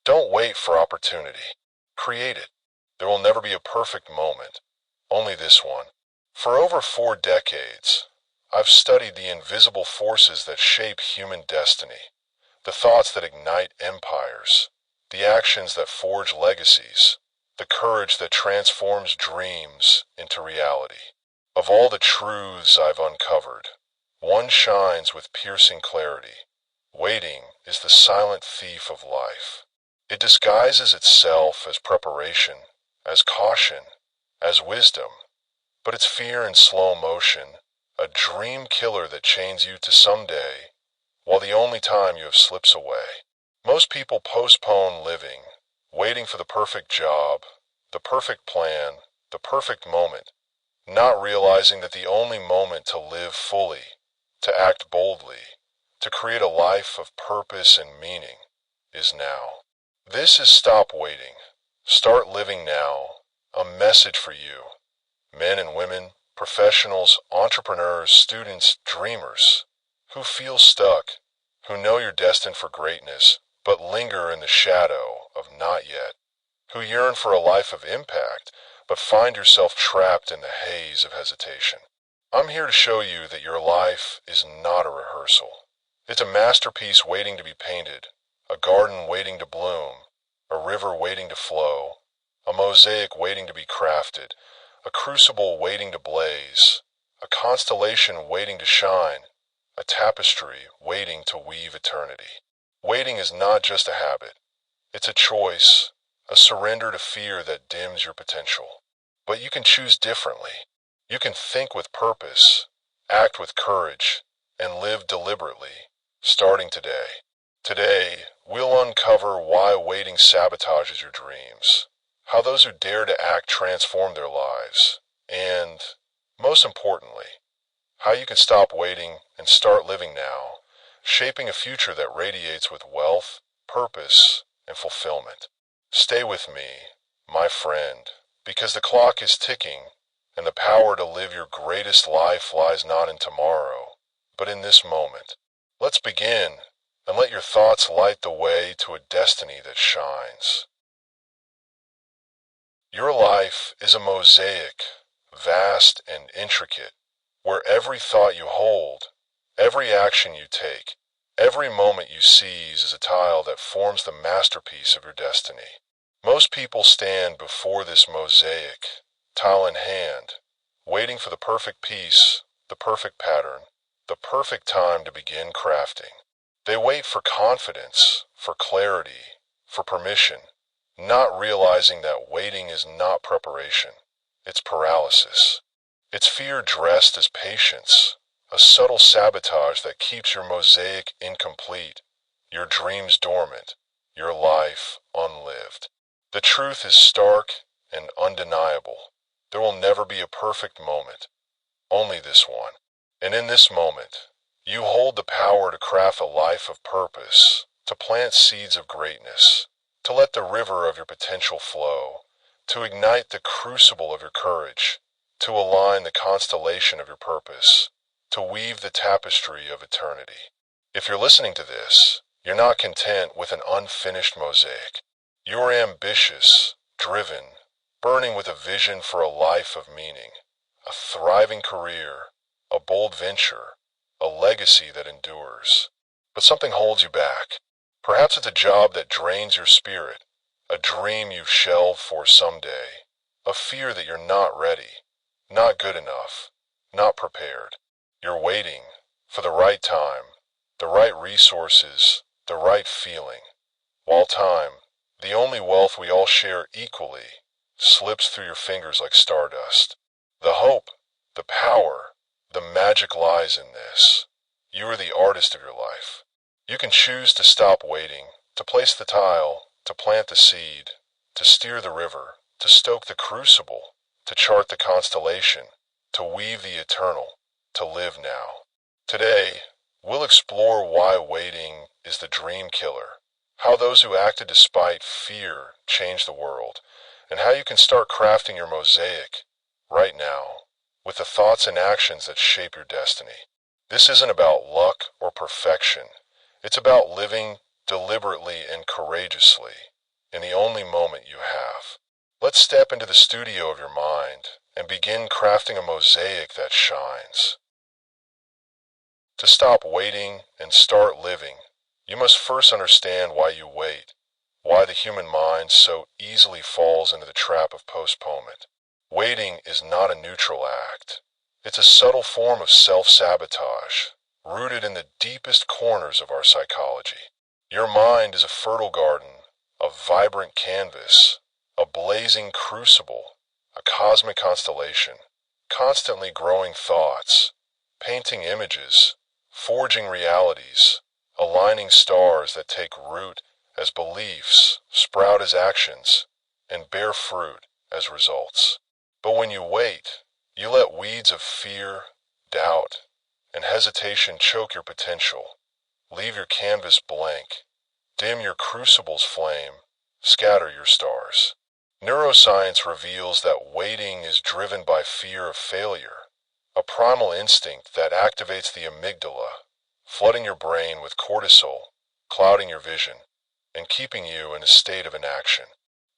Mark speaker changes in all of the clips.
Speaker 1: Don't wait for opportunity. Create it. There will never be a perfect moment, only this one. For over 4 decades, I've studied the invisible forces that shape human destiny, the thoughts that ignite empires, the actions that forge legacies, the courage that transforms dreams into reality. Of all the truths I've uncovered, one shines with piercing clarity. Waiting is the silent thief of life. It disguises itself as preparation, as caution, as wisdom, but it's fear in slow motion, a dream killer that chains you to someday, while the only time you have slips away. Most people postpone living, waiting for the perfect job, the perfect plan, the perfect moment, not realizing that the only moment to live fully, to act boldly, to create a life of purpose and meaning, is now. This is Stop Waiting, Start Living Now, a message for you, men and women, professionals, entrepreneurs, students, dreamers, who feel stuck, who know you're destined for greatness, but linger in the shadow of not yet, who yearn for a life of impact, but find yourself trapped in the haze of hesitation. I'm here to show you that your life is not a rehearsal. It's a masterpiece waiting to be painted, a garden waiting to bloom, a river waiting to flow, a mosaic waiting to be crafted, a crucible waiting to blaze, a constellation waiting to shine, a tapestry waiting to weave eternity. Waiting is not just a habit. It's a choice, a surrender to fear that dims your potential. But you can choose differently. You can think with purpose, act with courage, and live deliberately, starting today. Today, we'll uncover why waiting sabotages your dreams, how those who dare to act transform their lives, and, most importantly, how you can stop waiting and start living now, shaping a future that radiates with wealth, purpose, and fulfillment. Stay with me, my friend, because the clock is ticking, and the power to live your greatest life lies not in tomorrow, but in this moment. Let's begin, and let your thoughts light the way to a destiny that shines. Your life is a mosaic, vast and intricate, where every thought you hold, every action you take, every moment you seize is a tile that forms the masterpiece of your destiny. Most people stand before this mosaic, tile in hand, waiting for the perfect piece, the perfect pattern, the perfect time to begin crafting. They wait for confidence, for clarity, for permission, not realizing that waiting is not preparation, it's paralysis. It's fear dressed as patience, a subtle sabotage that keeps your mosaic incomplete, your dreams dormant, your life unlived. The truth is stark and undeniable. There will never be a perfect moment, only this one. And in this moment, you hold the power to craft a life of purpose, to plant seeds of greatness, to let the river of your potential flow, to ignite the crucible of your courage, to align the constellation of your purpose, to weave the tapestry of eternity. If you're listening to this, you're not content with an unfinished mosaic. You're ambitious, driven, burning with a vision for a life of meaning, a thriving career, a bold venture, a legacy that endures. But something holds you back. Perhaps it's a job that drains your spirit, a dream you've shelved for someday, a fear that you're not ready, not good enough, not prepared. You're waiting for the right time, the right resources, the right feeling. While time, the only wealth we all share equally, slips through your fingers like stardust. The hope, the power, the magic lies in this. You are the artist of your life. You can choose to stop waiting, to place the tile, to plant the seed, to steer the river, to stoke the crucible, to chart the constellation, to weave the eternal, to live now. Today, we'll explore why waiting is the dream killer, how those who acted despite fear changed the world, and how you can start crafting your mosaic right now with the thoughts and actions that shape your destiny. This isn't about luck or perfection. It's about living deliberately and courageously, in the only moment you have. Let's step into the studio of your mind and begin crafting a mosaic that shines. To stop waiting and start living, you must first understand why you wait, why the human mind so easily falls into the trap of postponement. Waiting is not a neutral act. It's a subtle form of self-sabotage, rooted in the deepest corners of our psychology. Your mind is a fertile garden, a vibrant canvas, a blazing crucible, a cosmic constellation, constantly growing thoughts, painting images, forging realities, aligning stars that take root as beliefs, sprout as actions, and bear fruit as results. But when you wait, you let weeds of fear, doubt, and hesitation choke your potential, leave your canvas blank, dim your crucible's flame, scatter your stars. Neuroscience reveals that waiting is driven by fear of failure, a primal instinct that activates the amygdala, flooding your brain with cortisol, clouding your vision, and keeping you in a state of inaction.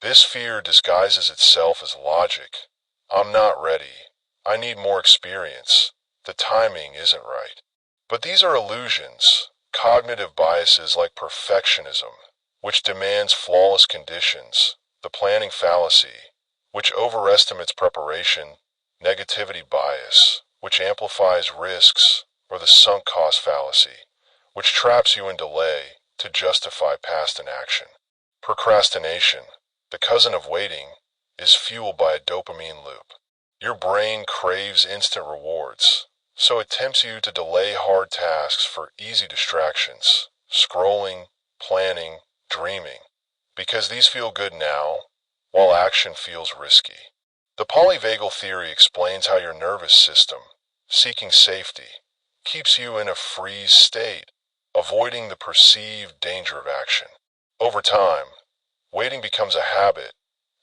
Speaker 1: This fear disguises itself as logic. I'm not ready. I need more experience. The timing isn't right. But these are illusions, cognitive biases like perfectionism, which demands flawless conditions, the planning fallacy, which overestimates preparation, negativity bias, which amplifies risks, or the sunk cost fallacy, which traps you in delay to justify past inaction. Procrastination, the cousin of waiting, is fueled by a dopamine loop. Your brain craves instant rewards, so it tempts you to delay hard tasks for easy distractions, scrolling, planning, dreaming, because these feel good now, while action feels risky. The polyvagal theory explains how your nervous system, seeking safety, keeps you in a freeze state, avoiding the perceived danger of action. Over time, waiting becomes a habit,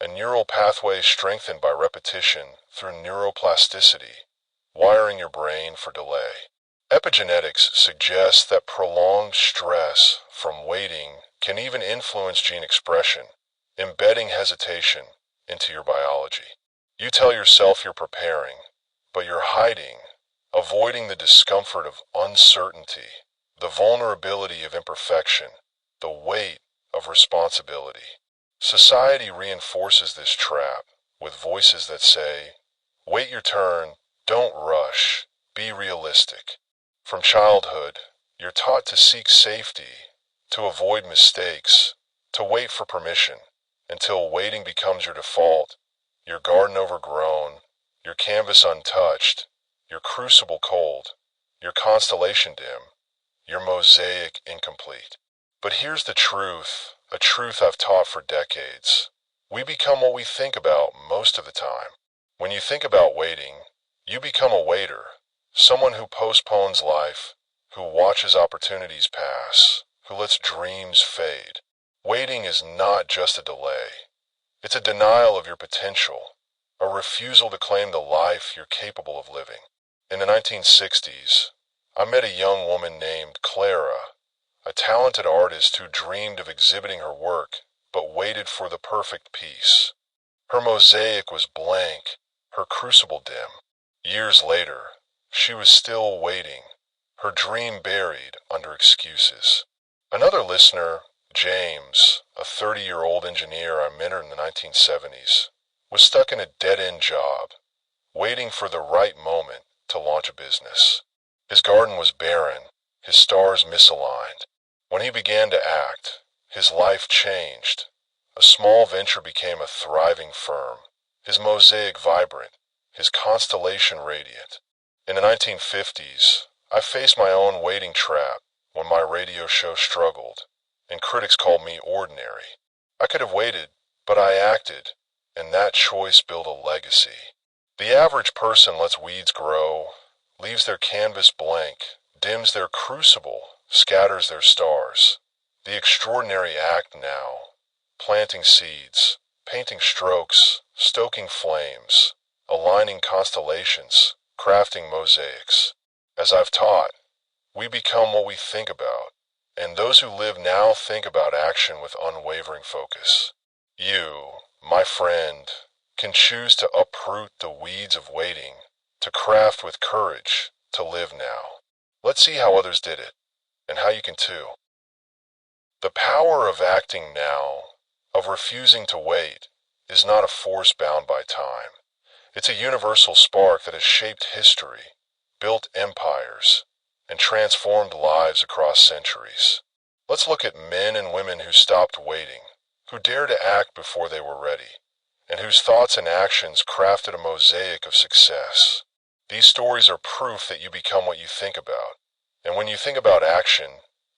Speaker 1: a neural pathway strengthened by repetition through neuroplasticity, wiring your brain for delay. Epigenetics suggests that prolonged stress from waiting can even influence gene expression, embedding hesitation into your biology. You tell yourself you're preparing, but you're hiding, avoiding the discomfort of uncertainty, the vulnerability of imperfection, the weight of responsibility. Society reinforces this trap with voices that say, wait your turn, don't rush, be realistic. From childhood, you're taught to seek safety, to avoid mistakes, to wait for permission, until waiting becomes your default, your garden overgrown, your canvas untouched, your crucible cold, your constellation dim, your mosaic incomplete. But here's the truth, a truth I've taught for decades. We become what we think about most of the time. When you think about waiting, you become a waiter, someone who postpones life, who watches opportunities pass, who lets dreams fade. Waiting is not just a delay. It's a denial of your potential, a refusal to claim the life you're capable of living. In the 1960s, I met a young woman named Clara, a talented artist who dreamed of exhibiting her work, but waited for the perfect piece. Her mosaic was blank, her crucible dim. Years later, she was still waiting, her dream buried under excuses. Another listener, James, a 30-year-old engineer I mentored in the 1970s, was stuck in a dead-end job, waiting for the right moment to launch a business. His garden was barren, his stars misaligned. When he began to act, his life changed. A small venture became a thriving firm, his mosaic vibrant, his constellation radiant. In the 1950s, I faced my own waiting trap when my radio show struggled, and critics called me ordinary. I could have waited, but I acted, and that choice built a legacy. The average person lets weeds grow, leaves their canvas blank, dims their crucible, scatters their stars. The extraordinary act now, planting seeds, painting strokes, stoking flames, aligning constellations, crafting mosaics. As I've taught, we become what we think about, and those who live now think about action with unwavering focus. You, my friend, can choose to uproot the weeds of waiting, to craft with courage, to live now. Let's see how others did it, and how you can too. The power of acting now, of refusing to wait, is not a force bound by time. It's a universal spark that has shaped history, built empires, and transformed lives across centuries. Let's look at men and women who stopped waiting, who dared to act before they were ready, and whose thoughts and actions crafted a mosaic of success. These stories are proof that you become what you think about. And when you think about action,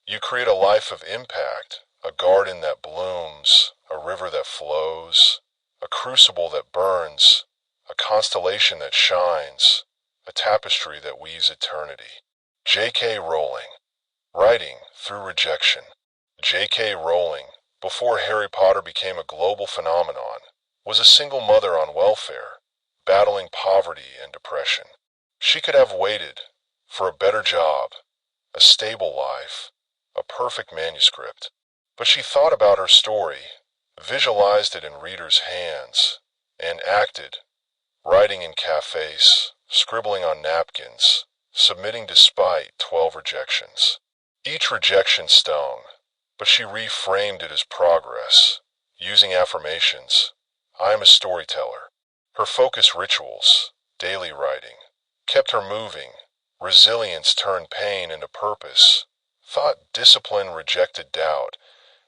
Speaker 1: you create a life of impact, a garden that blooms, a river that flows, a crucible that burns, a constellation that shines, a tapestry that weaves eternity. J.K. Rowling, writing through rejection. J.K. Rowling, before Harry Potter became a global phenomenon, was a single mother on welfare, battling poverty and depression. She could have waited for a better job, a stable life, a perfect manuscript. But she thought about her story, visualized it in readers' hands, and acted, writing in cafes, scribbling on napkins, submitting despite 12 rejections. Each rejection stung, but she reframed it as progress, using affirmations. I am a storyteller. Her focus rituals, daily writing, kept her moving. Resilience turned pain into purpose. Thought discipline rejected doubt,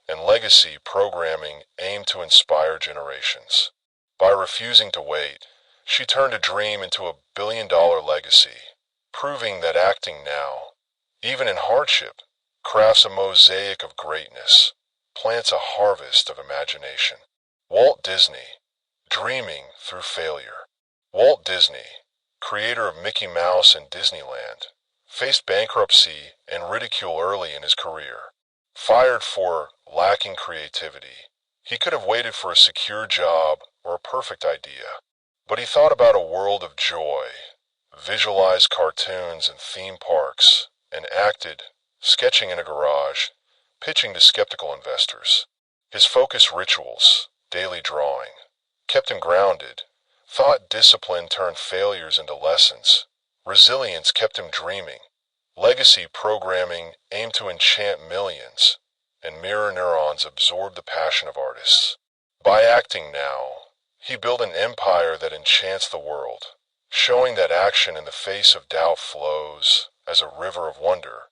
Speaker 1: and legacy programming aimed to inspire generations. By refusing to wait, she turned a dream into a billion-dollar legacy, proving that acting now, even in hardship, crafts a mosaic of greatness, plants a harvest of imagination. Walt Disney, dreaming through failure. Walt Disney, creator of Mickey Mouse and Disneyland, faced bankruptcy and ridicule early in his career. Fired for lacking creativity, he could have waited for a secure job or a perfect idea. But he thought about a world of joy, visualized cartoons and theme parks, and acted, sketching in a garage, pitching to skeptical investors. His focus rituals, daily drawing, kept him grounded. Thought discipline turned failures into lessons. Resilience kept him dreaming. Legacy programming aimed to enchant millions, and mirror neurons absorbed the passion of artists. By acting now, he built an empire that enchants the world, showing that action in the face of doubt flows as a river of wonder,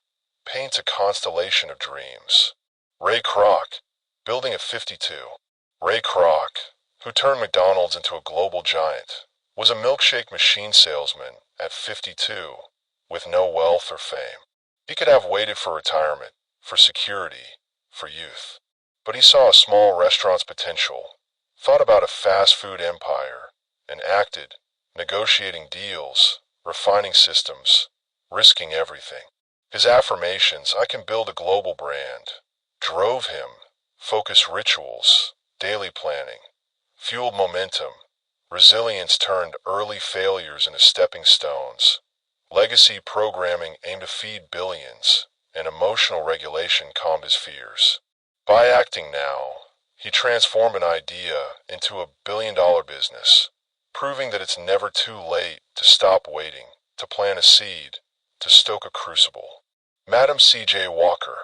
Speaker 1: paints a constellation of dreams. Ray Kroc, building at 52. Ray Kroc, who turned McDonald's into a global giant, was a milkshake machine salesman at 52, with no wealth or fame. He could have waited for retirement, for security, for youth. But he saw a small restaurant's potential, thought about a fast food empire, and acted, negotiating deals, refining systems, risking everything. His affirmations, I can build a global brand, drove him. Focus rituals, daily planning, fueled momentum. Resilience turned early failures into stepping stones. Legacy programming aimed to feed billions, and emotional regulation calmed his fears. By acting now, he transformed an idea into a billion-dollar business, proving that it's never too late to stop waiting, to plant a seed, to stoke a crucible. Madam C.J. Walker,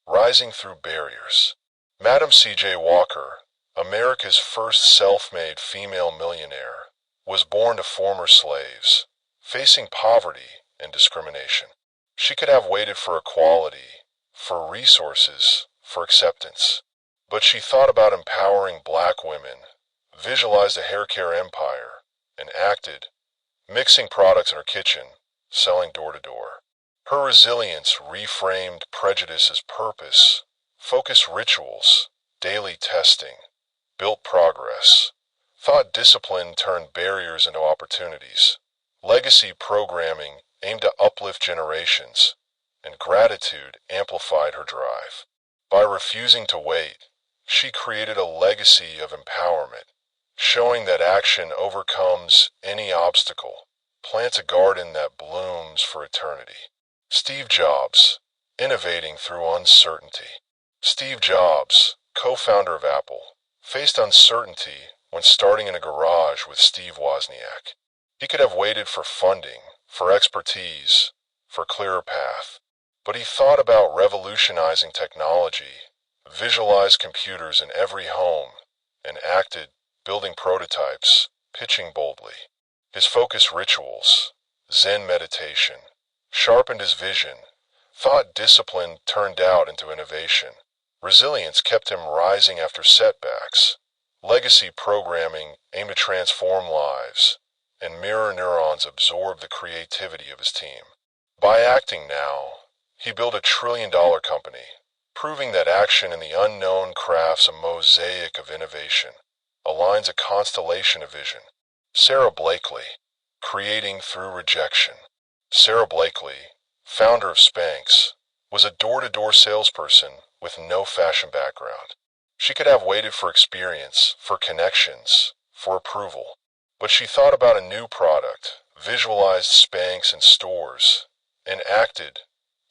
Speaker 1: rising through barriers. Madam C.J. Walker, America's first self-made female millionaire, was born to former slaves, facing poverty and discrimination. She could have waited for equality, for resources, for acceptance. But she thought about empowering black women, visualized a hair care empire, and acted, mixing products in her kitchen, selling door to door. Her resilience reframed prejudice as purpose, focused rituals, daily testing, built progress. Thought discipline turned barriers into opportunities. Legacy programming aimed to uplift generations, and gratitude amplified her drive. By refusing to wait, she created a legacy of empowerment, showing that action overcomes any obstacle, plants a garden that blooms for eternity. Steve Jobs, innovating through uncertainty. Steve Jobs, co-founder of Apple, faced uncertainty when starting in a garage with Steve Wozniak. He could have waited for funding, for expertise, for clearer path. But he thought about revolutionizing technology, visualized computers in every home, and acted, building prototypes, pitching boldly. His focus rituals, Zen meditation, sharpened his vision. Thought discipline turned doubt into innovation. Resilience kept him rising after setbacks. Legacy programming aimed to transform lives, and mirror neurons absorbed the creativity of his team. By acting now, he built $1 trillion company, proving that action in the unknown crafts a mosaic of innovation, aligns a constellation of vision. Sarah Blakely, creating through rejection. Sarah Blakely, founder of Spanx, was a door-to-door salesperson with no fashion background. She could have waited for experience, for connections, for approval. But she thought about a new product, visualized Spanx in stores, and acted,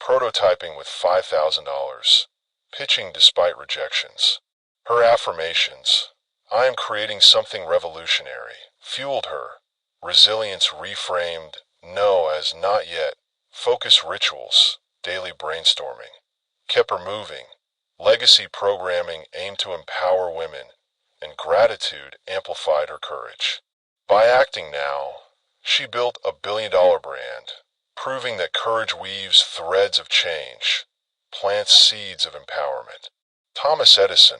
Speaker 1: prototyping with $5,000, pitching despite rejections. Her affirmations, "I am creating something revolutionary," fueled her. Resilience reframed no as not yet. Focus rituals, daily brainstorming, kept her moving. Legacy programming aimed to empower women, and gratitude amplified her courage. By acting now, she built $1 billion brand, proving that courage weaves threads of change, plants seeds of empowerment. Thomas Edison,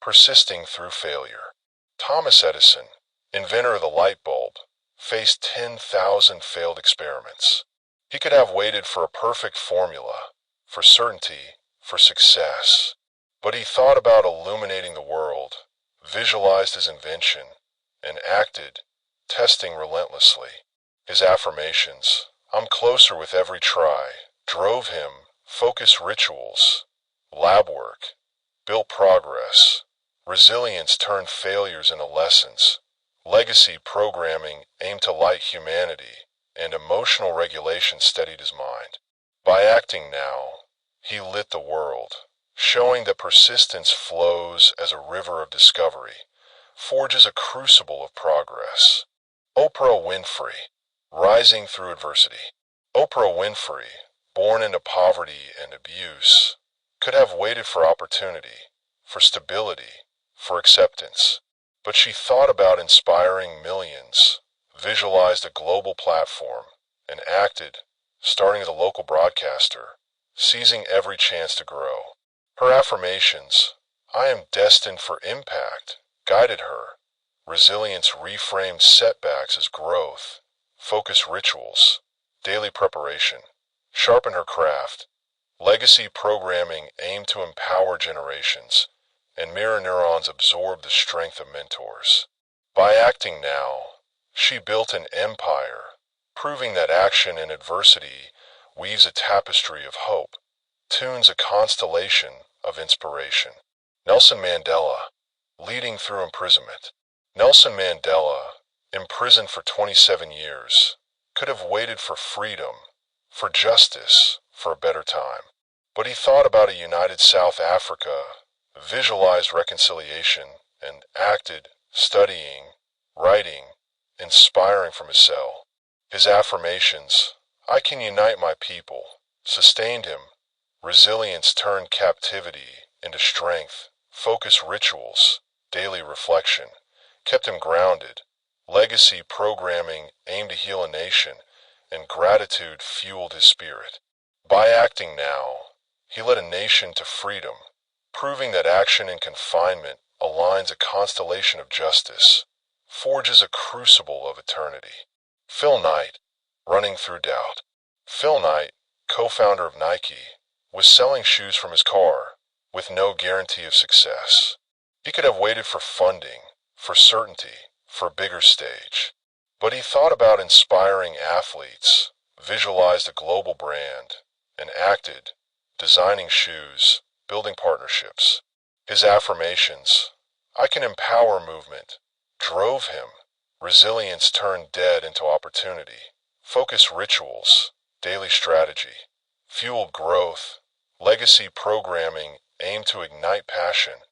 Speaker 1: persisting through failure. Thomas Edison, inventor of the light bulb, faced 10,000 failed experiments. He could have waited for a perfect formula, for certainty, for success. But he thought about illuminating the world, visualized his invention, and acted, testing relentlessly. His affirmations, "I'm closer with every try," drove him. Focus rituals, lab work, built progress. Resilience turned failures into lessons. Legacy programming aimed to light humanity, and emotional regulation steadied his mind. By acting now, he lit the world, showing that persistence flows as a river of discovery, forges a crucible of progress. Oprah Winfrey, rising through adversity. Oprah Winfrey, born into poverty and abuse, could have waited for opportunity, for stability, for acceptance. But she thought about inspiring millions, visualized a global platform, and acted, starting as a local broadcaster, seizing every chance to grow. Her affirmations, "I am destined for impact," guided her. Resilience reframed setbacks as growth. Focus rituals, daily preparation, sharpened her craft. Legacy programming aimed to empower generations, and mirror neurons absorbed the strength of mentors. By acting now, she built an empire, proving that action in adversity weaves a tapestry of hope, tunes a constellation of inspiration. Nelson Mandela, leading through imprisonment. Nelson Mandela, imprisoned for 27 years, could have waited for freedom, for justice, for a better time. But he thought about a united South Africa, visualized reconciliation, and acted, studying, writing, inspiring from his cell. His affirmations, "I can unite my people," sustained him. Resilience turned captivity into strength. Focus rituals, daily reflection, kept him grounded. Legacy programming aimed to heal a nation, and gratitude fueled his spirit. By acting now, he led a nation to freedom, proving that action in confinement aligns a constellation of justice, forges a crucible of eternity. Phil Knight, running through doubt. Phil Knight, co-founder of Nike, was selling shoes from his car, with no guarantee of success. He could have waited for funding, for certainty, for a bigger stage. But he thought about inspiring athletes, visualized a global brand, and acted, designing shoes, building partnerships. His affirmations, "I can empower" movement, drove him. Resilience turned dead into opportunity. Focus rituals, daily strategy, fueled growth. Legacy programming aimed to ignite passion,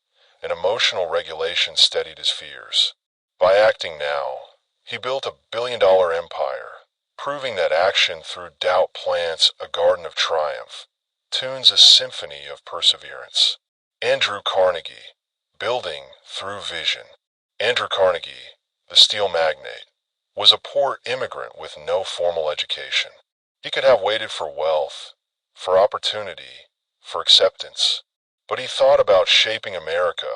Speaker 1: and emotional regulation steadied his fears. By acting now, he built a billion-dollar empire, proving that action through doubt plants a garden of triumph, tunes a symphony of perseverance. Andrew Carnegie, building through vision. Andrew Carnegie, the steel magnate, was a poor immigrant with no formal education. He could have waited for wealth, for opportunity, for acceptance. But he thought about shaping America,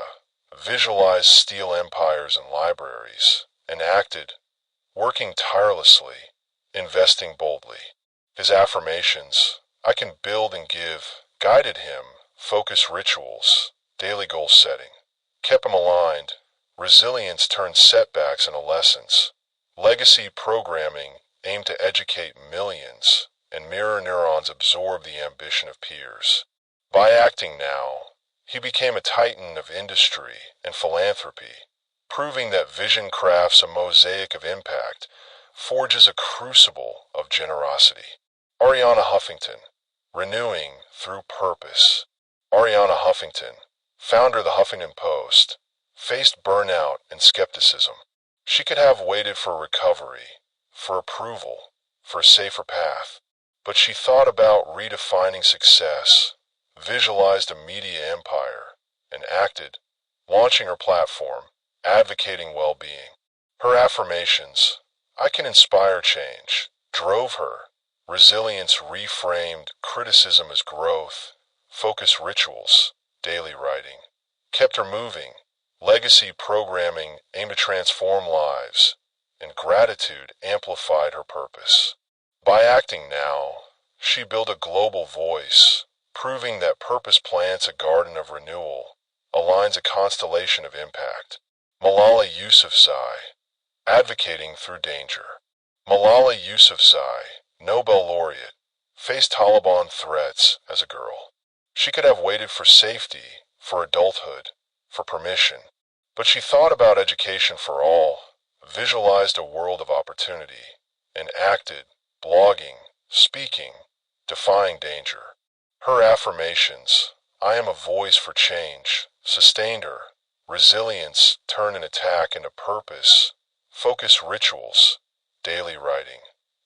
Speaker 1: visualized steel empires and libraries, and acted, working tirelessly, investing boldly. His affirmations, "I can build and give," guided him, focus rituals, daily goal setting, kept him aligned. Resilience turned setbacks into lessons. Legacy programming aimed to educate millions, and mirror neurons absorb the ambition of peers. By acting now, he became a titan of industry and philanthropy, proving that vision crafts a mosaic of impact, forges a crucible of generosity. Arianna Huffington, renewing through purpose. Arianna Huffington, founder of the Huffington Post, faced burnout and skepticism. She could have waited for recovery, for approval, for a safer path. But she thought about redefining success, visualized a media empire, and acted, launching her platform, advocating well-being. Her affirmations, "I can inspire change," drove her. Resilience reframed criticism as growth. Focus rituals, daily writing, kept her moving. Legacy programming aimed to transform lives, and gratitude amplified her purpose. By acting now, she built a global voice, proving that purpose plants a garden of renewal, aligns a constellation of impact. Malala Yousafzai, advocating through danger. Malala Yousafzai, Nobel laureate, faced Taliban threats as a girl. She could have waited for safety, for adulthood, for permission. But she thought about education for all, visualized a world of opportunity, and acted, blogging, speaking, defying danger. Her affirmations, "I am a voice for change," sustained her. Resilience turned an attack into purpose. Focus rituals, daily writing,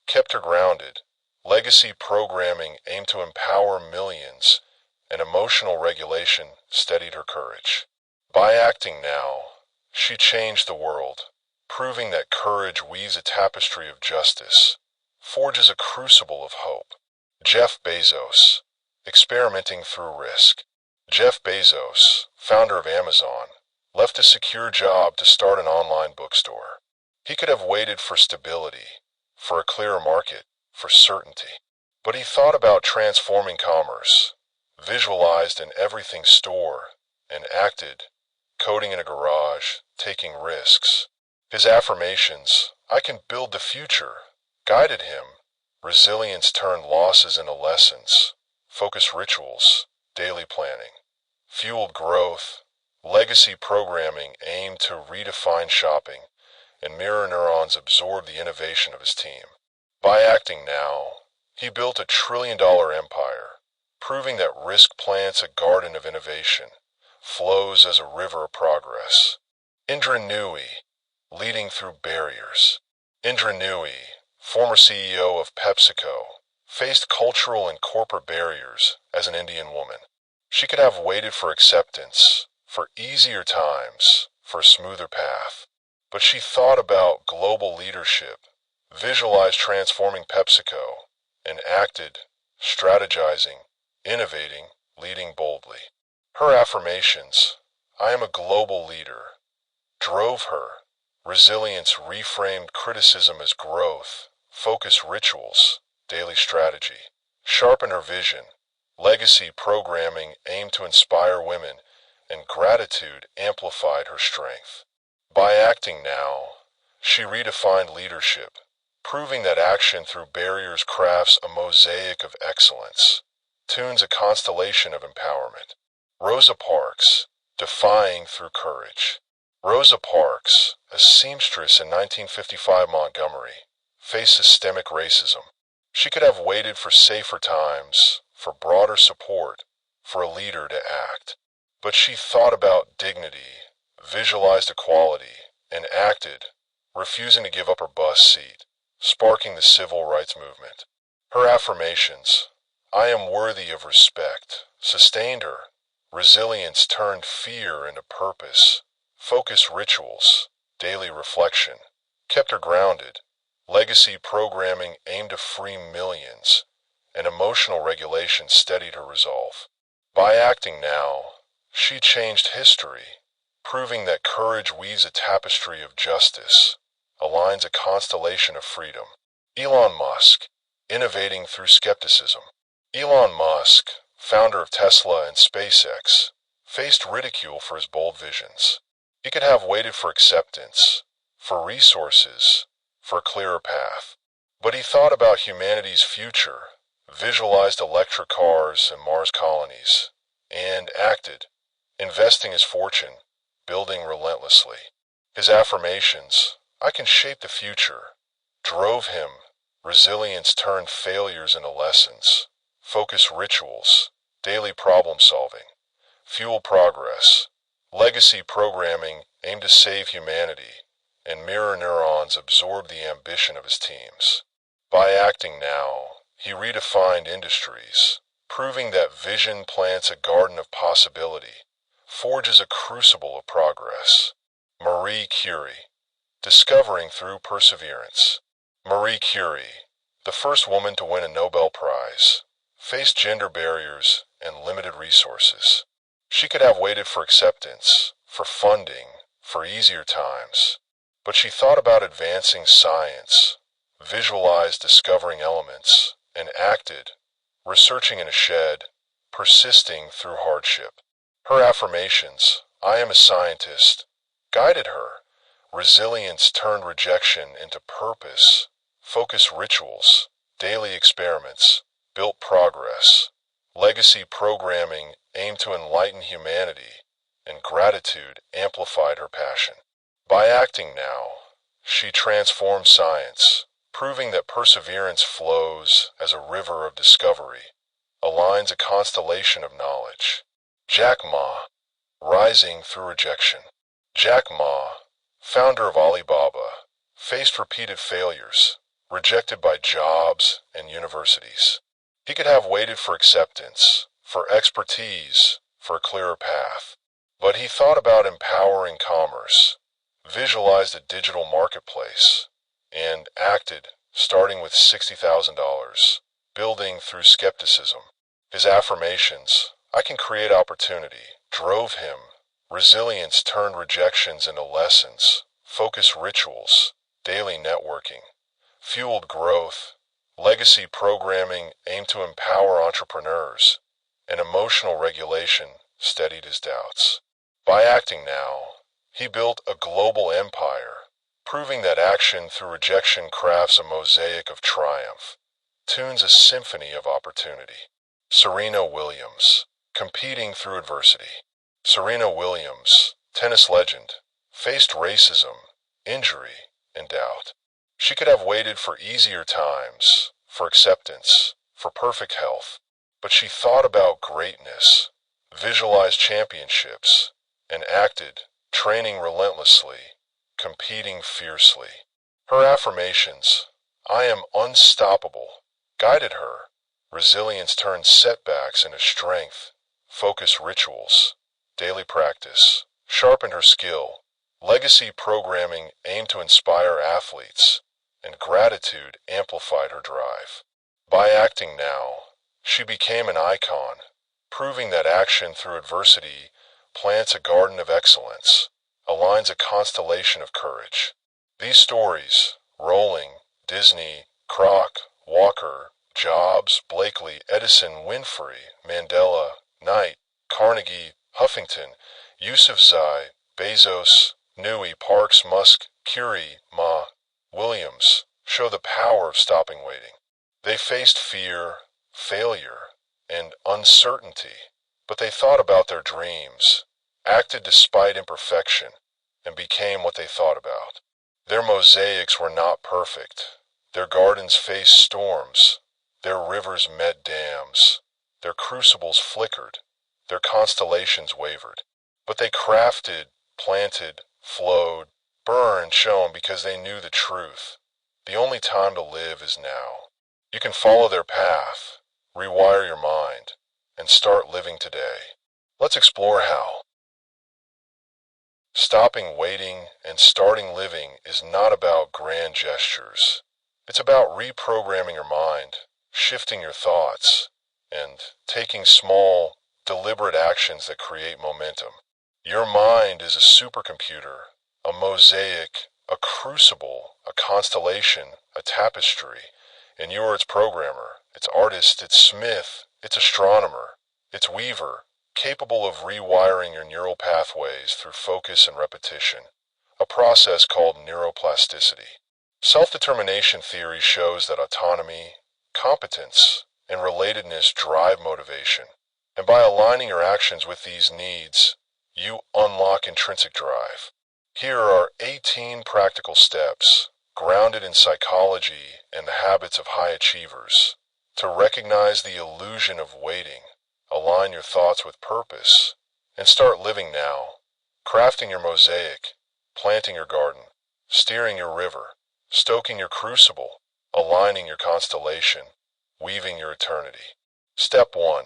Speaker 1: kept her grounded. Legacy programming aimed to empower millions, and emotional regulation steadied her courage. By acting now, she changed the world, proving that courage weaves a tapestry of justice, forges a crucible of hope. Jeff Bezos, experimenting through risk. Jeff Bezos, founder of Amazon, left a secure job to start an online bookstore. He could have waited for stability, for a clearer market, for certainty. But he thought about transforming commerce, visualized an everything store, and acted, coding in a garage, taking risks. His affirmations, "I can build the future," guided him. Resilience turned losses into lessons. Focus rituals, daily planning, fueled growth. Legacy programming aimed to redefine shopping, and mirror neurons absorbed the innovation of his team. By acting now, he built a $1 trillion empire, proving that risk plants a garden of innovation, flows as a river of progress. Indra Nooyi, leading through barriers. Indra Nooyi, former CEO of PepsiCo, faced cultural and corporate barriers as an Indian woman. She could have waited for acceptance, for easier times, for a smoother path. But she thought about global leadership, visualized transforming PepsiCo, and acted, strategizing, innovating, leading boldly. Her affirmations, "I am a global leader," drove her. Resilience reframed criticism as growth. Focus rituals, daily strategy, sharpened her vision. Legacy programming aimed to inspire women, and gratitude amplified her strength. By acting now, she redefined leadership, proving that action through barriers crafts a mosaic of excellence, tunes a constellation of empowerment. Rosa Parks, defying through courage. Rosa Parks, a seamstress in 1955 Montgomery, faced systemic racism. She could have waited for safer times, for broader support, for a leader to act. But she thought about dignity, visualized equality, and acted, refusing to give up her bus seat, sparking the civil rights movement. Her affirmations, "I am worthy of respect," sustained her. Resilience turned fear into purpose. Focused rituals, daily reflection, kept her grounded. Legacy programming aimed to free millions, and emotional regulation steadied her resolve. By acting now, she changed history, proving that courage weaves a tapestry of justice, aligns a constellation of freedom. Elon Musk, innovating through skepticism. Elon Musk, founder of Tesla and SpaceX, faced ridicule for his bold visions. He could have waited for acceptance, for resources, for a clearer path. But he thought about humanity's future, visualized electric cars and Mars colonies, and acted, investing his fortune, building relentlessly. His affirmations, "I can shape the future," drove him. Resilience turned failures into lessons. Focus rituals, daily problem solving, fuel progress. Legacy programming aimed to save humanity, and mirror neurons absorbed the ambition of his teams. By acting now, he redefined industries, proving that vision plants a garden of possibility, forges a crucible of progress. Marie Curie, discovering through perseverance. Marie Curie, the first woman to win a Nobel Prize, faced gender barriers and limited resources. She could have waited for acceptance, for funding, for easier times. But she thought about advancing science, visualized discovering elements, and acted, researching in a shed, persisting through hardship. Her affirmations, "I am a scientist," guided her. Resilience turned rejection into purpose. Focus rituals, daily experiments, built progress. Legacy programming aimed to enlighten humanity, and gratitude amplified her passion. By acting now, she transformed science, proving that perseverance flows as a river of discovery, aligns a constellation of knowledge. Jack Ma, rising through rejection. Jack Ma, founder of Alibaba, faced repeated failures, rejected by jobs and universities. He could have waited for acceptance, for expertise, for a clearer path. But he thought about empowering commerce, visualized a digital marketplace, and acted, starting with $60,000, building through skepticism. His affirmations, "I can create opportunity," drove him. Resilience turned rejections into lessons. Focus rituals, daily networking, fueled growth. Legacy programming aimed to empower entrepreneurs, and emotional regulation steadied his doubts. By acting now, he built a global empire, proving that action through rejection crafts a mosaic of triumph, tunes a symphony of opportunity. Serena Williams, competing through adversity. Serena Williams, tennis legend, faced racism, injury, and doubt. She could have waited for easier times, for acceptance, for perfect health. But she thought about greatness, visualized championships, and acted, training relentlessly, competing fiercely. Her affirmations, "I am unstoppable," guided her. Resilience turned setbacks into strength. Focus rituals, daily practice, sharpened her skill. Legacy programming aimed to inspire athletes, and gratitude amplified her drive. By acting now, she became an icon, proving that action through adversity plants a garden of excellence, aligns a constellation of courage. These stories, Rowling, Disney, Kroc, Walker, Jobs, Blakely, Edison, Winfrey, Mandela, Knight, Carnegie, Huffington, Yousafzai, Bezos, Newey, Parks, Musk, Curie, Ma, Williams, show the power of stopping waiting. They faced fear, failure, and uncertainty, but they thought about their dreams, acted despite imperfection, and became what they thought about. Their mosaics were not perfect. Their gardens faced storms. Their rivers met dams. Their crucibles flickered. Their constellations wavered. But they crafted, planted, flowed, burned, shone because they knew the truth. The only time to live is now. You can follow their path, rewire your mind, and start living today. Let's explore how. Stopping waiting and starting living is not about grand gestures. It's about reprogramming your mind, shifting your thoughts, and taking small, deliberate actions that create momentum. Your mind is a supercomputer, a mosaic, a crucible, a constellation, a tapestry, and you are its programmer, its artist, its smith, its astronomer, its weaver, capable of rewiring your neural pathways through focus and repetition, a process called neuroplasticity. Self-determination theory shows that autonomy, competence, and relatedness drive motivation, and by aligning your actions with these needs, you unlock intrinsic drive. Here are 18 practical steps, grounded in psychology and the habits of high achievers, to recognize the illusion of waiting, align your thoughts with purpose, and start living now, crafting your mosaic, planting your garden, steering your river, stoking your crucible, aligning your constellation, weaving your eternity. Step 1.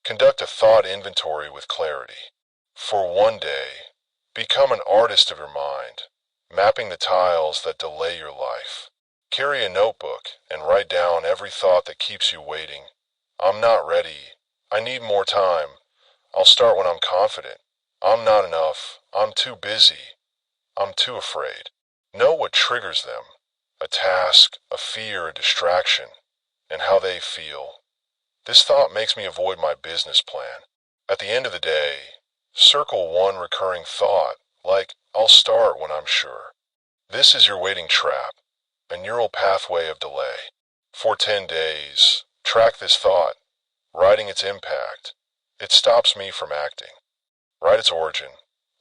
Speaker 1: Conduct a thought inventory with clarity. For one day, become an artist of your mind, mapping the tiles that delay your life. Carry a notebook and write down every thought that keeps you waiting. I'm not ready. I need more time. I'll start when I'm confident. I'm not enough. I'm too busy. I'm too afraid. Know what triggers them. A task, a fear, a distraction, and how they feel. This thought makes me avoid my business plan. At the end of the day, circle one recurring thought, like, I'll start when I'm sure. This is your waiting trap, a neural pathway of delay. For 10 days, track this thought, writing its impact. It stops me from acting. Write its origin.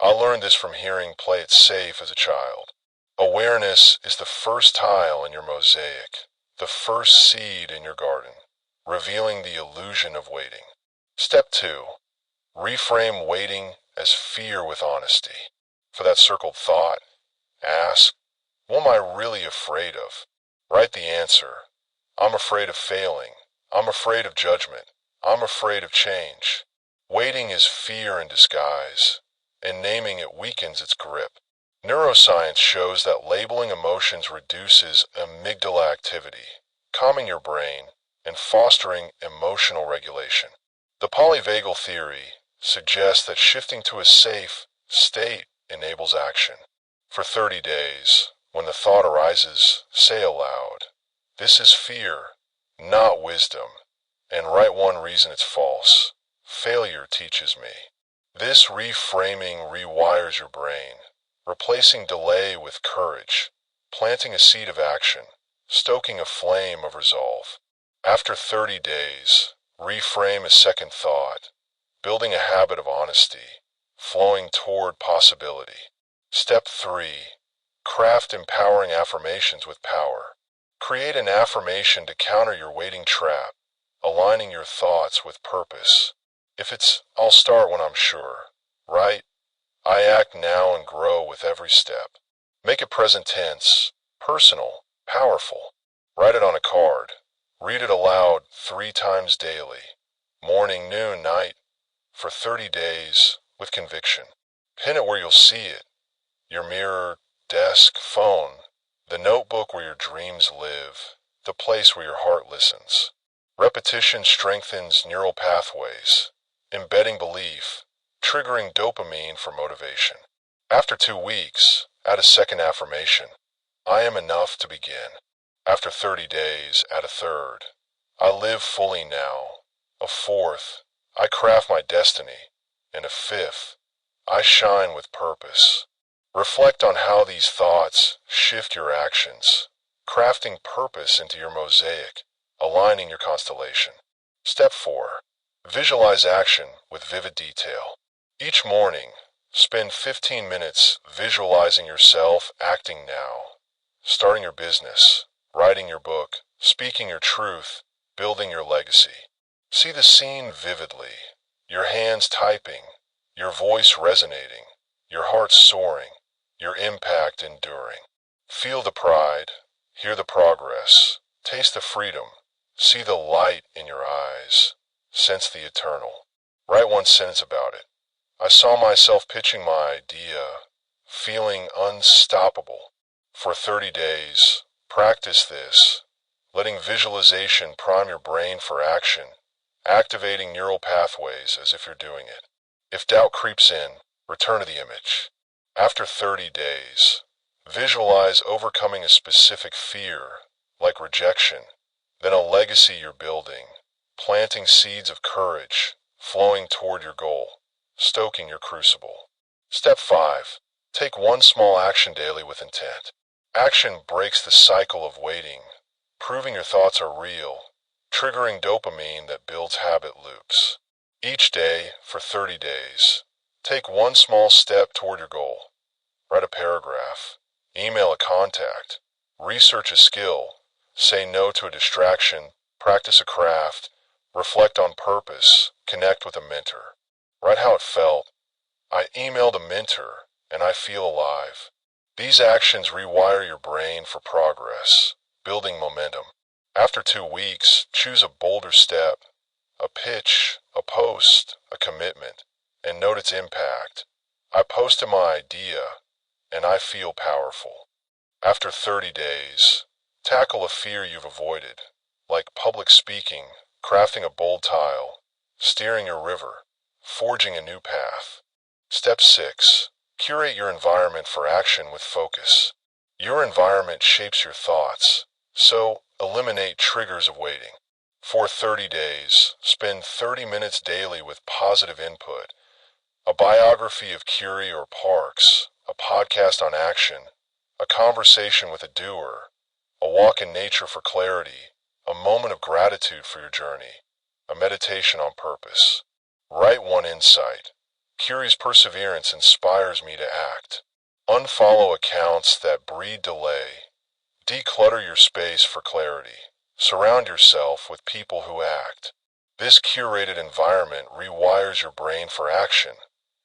Speaker 1: I learned this from hearing "Play It Safe" as a child. Awareness is the first tile in your mosaic, the first seed in your garden, revealing the illusion of waiting. Step 2. Reframe waiting as fear with honesty. For that circled thought, ask, what am I really afraid of? Write the answer. I'm afraid of failing. I'm afraid of judgment. I'm afraid of change. Waiting is fear in disguise, and naming it weakens its grip. Neuroscience shows that labeling emotions reduces amygdala activity, calming your brain and fostering emotional regulation. The polyvagal theory suggests that shifting to a safe state enables action. For 30 days, when the thought arises, say aloud, "This is fear, not wisdom," and write one reason it's false. Failure teaches me. This reframing rewires your brain, replacing delay with courage, planting a seed of action, stoking a flame of resolve. After 30 days, reframe a second thought, building a habit of honesty, flowing toward possibility. Step 3. Craft empowering affirmations with power. Create an affirmation to counter your waiting trap, aligning your thoughts with purpose. If it's, "I'll start when I'm sure," write, "I act now and grow with every step." Make it present tense, personal, powerful. Write it on a card. Read it aloud 3 times daily, morning, noon, night, for 30 days with conviction. Pin it where you'll see it. Your mirror, desk, phone, the notebook where your dreams live, the place where your heart listens. Repetition strengthens neural pathways, embedding belief, triggering dopamine for motivation. After 2 weeks, add a second affirmation. I am enough to begin. After 30 days, add a third. I live fully now. A fourth, I craft my destiny. And a fifth, I shine with purpose. Reflect on how these thoughts shift your actions, crafting purpose into your mosaic, aligning your constellation. Step 4. Visualize action with vivid detail. Each morning, spend 15 minutes visualizing yourself acting now, starting your business, writing your book, speaking your truth, building your legacy. See the scene vividly, Your hands typing, your voice resonating, your heart soaring, your impact enduring. Feel the pride, hear the progress, taste the freedom, see the light in your eyes, sense the eternal. Write one sentence about it. I saw myself pitching my idea, feeling unstoppable. For 30 days, practice this, letting visualization prime your brain for action, activating neural pathways as if you're doing it. If doubt creeps in, return to the image. After 30 days, visualize overcoming a specific fear, like rejection, then a legacy you're building, planting seeds of courage, flowing toward your goal, stoking your crucible. Step 5. Take one small action daily with intent. Action breaks the cycle of waiting, proving your thoughts are real, triggering dopamine that builds habit loops. Each day, for 30 days, take one small step toward your goal. Write a paragraph, email a contact, research a skill, say no to a distraction, practice a craft, reflect on purpose, connect with a mentor. Write how it felt. I emailed a mentor, and I feel alive. These actions rewire your brain for progress, building momentum. After 2 weeks, choose a bolder step, a pitch, a post, a commitment, and note its impact. I posted my idea, and I feel powerful. After 30 days, tackle a fear you've avoided, like public speaking, crafting a bold tile, steering your river, forging a new path. Step 6. Curate your environment for action with focus. Your environment shapes your thoughts, so eliminate triggers of waiting. For 30 days, spend 30 minutes daily with positive input. A biography of Curie or Parks, a podcast on action, a conversation with a doer, a walk in nature for clarity, a moment of gratitude for your journey, a meditation on purpose. Write one insight. Curie's perseverance inspires me to act. Unfollow accounts that breed delay. Declutter your space for clarity. Surround yourself with people who act. This curated environment rewires your brain for action,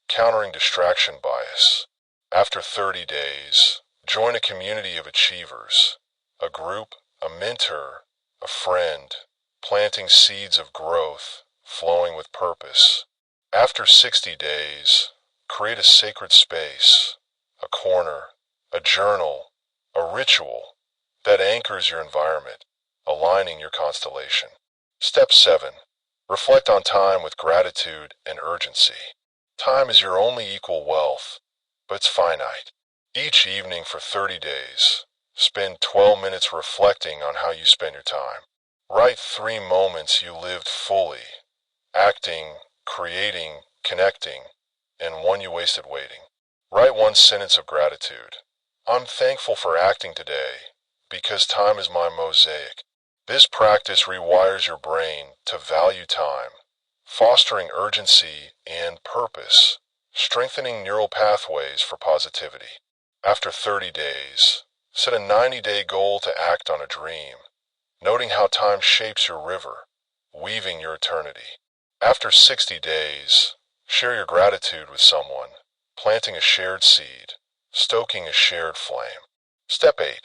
Speaker 1: countering distraction bias. After 30 days, join a community of achievers, a group, a mentor, a friend, planting seeds of growth, flowing with purpose. After 60 days, create a sacred space, a corner, a journal, a ritual that anchors your environment, aligning your constellation. Step 7. Reflect on time with gratitude and urgency. Time is your only equal wealth, but it's finite. Each evening for 30 days, spend 12 minutes reflecting on how you spent your time. Write 3 moments you lived fully, acting, creating, connecting, and 1 you wasted waiting. Write 1 sentence of gratitude. I'm thankful for acting today, because time is my mosaic. This practice rewires your brain to value time, fostering urgency and purpose, strengthening neural pathways for positivity. After 30 days, set a 90-day goal to act on a dream, noting how time shapes your river, weaving your eternity. After 60 days, share your gratitude with someone, planting a shared seed, stoking a shared flame. Step 8.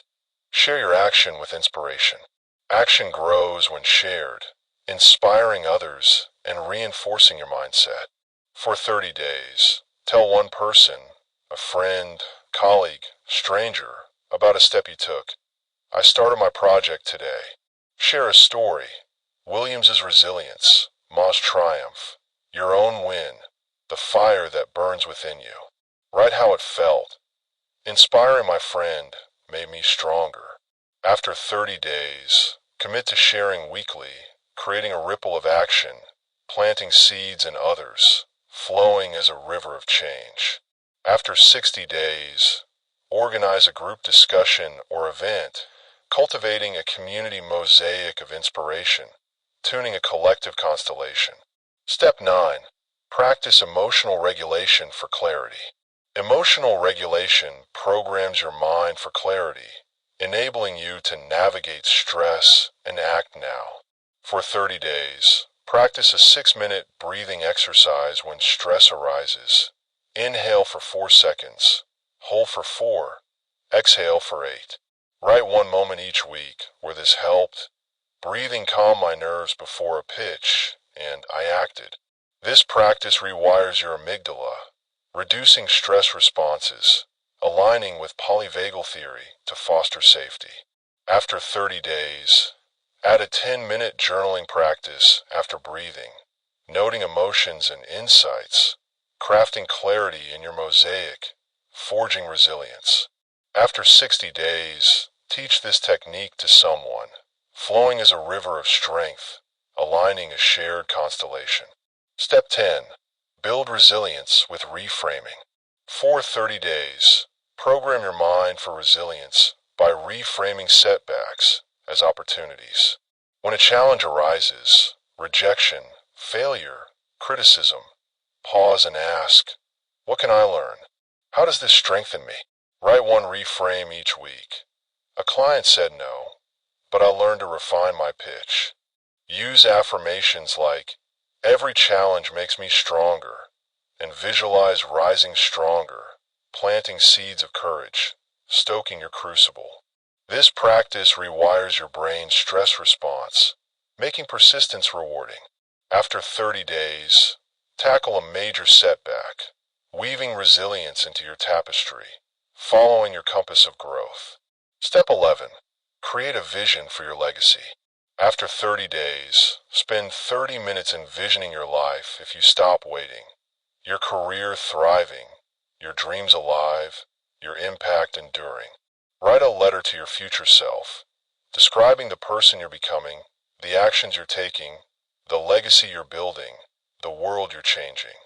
Speaker 1: Share your action with inspiration. Action grows when shared, inspiring others and reinforcing your mindset. For 30 days, tell one person, a friend, colleague, stranger, about a step you took. I started my project today. Share a story. Williams's resilience, Ma's triumph, your own win, the fire that burns within you. Write how it felt. Inspiring my friend made me stronger. After 30 days, commit to sharing weekly, creating a ripple of action, planting seeds in others, flowing as a river of change. After 60 days, organize a group discussion or event, cultivating a community mosaic of inspiration, tuning a collective constellation. Step 9. Practice emotional regulation for clarity. Emotional regulation programs your mind for clarity, enabling you to navigate stress and act now. For 30 days, Practice a 6-minute breathing exercise when stress arises. Inhale for 4 seconds. Hold for 4. Exhale for 8. Write one moment each week where this helped. Breathing calmed my nerves before a pitch, and I acted. This practice rewires your amygdala, reducing stress responses, aligning with polyvagal theory to foster safety. After 30 days, add a 10-minute journaling practice after breathing, noting emotions and insights, crafting clarity in your mosaic, forging resilience. After 60 days, teach this technique to someone, flowing as a river of strength, aligning a shared constellation. Step 10. Build resilience with reframing. For 30 days, program your mind for resilience by reframing setbacks as opportunities. When a challenge arises, rejection, failure, criticism, pause and ask, what can I learn? How does this strengthen me? Write one reframe each week. A client said no, but I learned to refine my pitch. Use affirmations like, every challenge makes me stronger, and visualize rising stronger, planting seeds of courage, stoking your crucible. This practice rewires your brain's stress response, making persistence rewarding. After 30 days, tackle a major setback, weaving resilience into your tapestry, following your compass of growth. Step 11. Create a vision for your legacy. After 30 days, spend 30 minutes envisioning your life if you stop waiting. Your career thriving, your dreams alive, your impact enduring. Write a letter to your future self, describing the person you're becoming, the actions you're taking, the legacy you're building, the world you're changing.